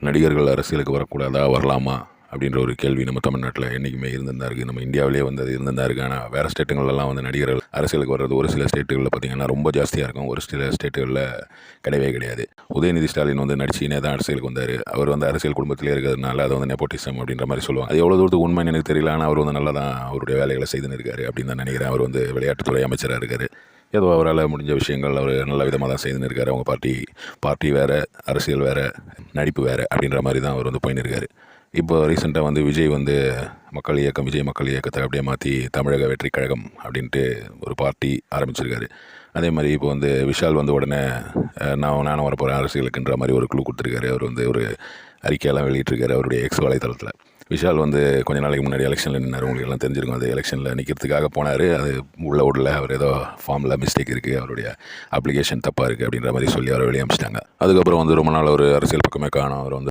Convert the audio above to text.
நடிகர்கள் அரசியலுக்கு வரக்கூடாதா, வரலாமா அப்படின்ற ஒரு கேள்வி நம்ம தமிழ்நாட்டில் என்றைக்குமே இருந்துதான் இருக்குது. நம்ம இந்தியாவிலே வந்து அது இருந்துதான் இருக்குது. ஆனால் வேறு ஸ்டேட்டுங்களெல்லாம் வந்து நடிகர்கள் அரசியலுக்கு வர்றது ஒரு சில ஸ்டேட்டுகளில் பார்த்திங்கன்னா ரொம்ப ஜாஸ்தியாக இருக்கும். ஒரு சில ஸ்டேட்டுகளில் கிடையவே கிடையாது. உதயநிதி ஸ்டாலின் வந்து நடிச்சினே தான் அரசியலுக்கு வந்தார். அவர் வந்து அரசியல் குடும்பத்திலே இருக்கிறதுனால அதை வந்து நெப்போட்டிசம் அப்படின்ற மாதிரி சொல்லுவாங்க. அது எவ்வளோ தூரத்துக்கு உண்மைன்னு எனக்கு தெரியல. ஆனால் அவர் வந்து நல்லா தான் அவருடைய வேலைகளை செய்துன்னு இருக்காரு அப்படின்னு தான் நினைக்கிறேன். அவர் வந்து விளையாட்டுத்துறை அமைச்சராக இருக்கார். ஏதோ அவரால் முடிஞ்ச விஷயங்கள் அவர் நல்ல விதமாக தான் செய்துன்னு இருக்கார். அவங்க பார்ட்டி வேறு, அரசியல் வேறு, நடிப்பு வேறு அப்படின்ற மாதிரி தான் அவர் வந்து போயின்னு இருக்கார். இப்போ ரீசெண்டாக வந்து விஜய் வந்து மக்கள் இயக்கம், விஜய் மக்கள் இயக்கத்தை அப்படியே மாற்றி தமிழக வெற்றி கழகம் அப்படின்ட்டு ஒரு பார்ட்டி ஆரம்பிச்சிருக்காரு. அதே மாதிரி இப்போ வந்து விஷால் வந்து உடனே நானும் வரப்போகிறேன் அரசியலுக்குன்ற மாதிரி ஒரு குழு கொடுத்துருக்காரு. அவர் வந்து ஒரு அறிக்கையெல்லாம் வெளியிட்டிருக்காரு அவருடைய எக்ஸ் வலைத்தளத்தில். விஷால் வந்து கொஞ்ச நாளைக்கு முன்னாடி எலெக்ஷனில் நின்னார். உங்களுக்கு எல்லாம் தெரிஞ்சிருக்கும். அது எலெக்ஷனில் நிற்கிறதுக்காக போனார். அது உள்ள அவர் ஏதோ ஃபார்மில் மிஸ்டேக் இருக்குது, அவருடைய அப்ளிகேஷன் தப்பாக இருக்குது அப்படின்ற மாதிரி சொல்லி அவரை வெளியே அமிச்சிட்டாங்க. அதுக்கப்புறம் வந்து ரொம்ப நாள் ஒரு அரசியல் பக்கமே காணும். அவர் வந்து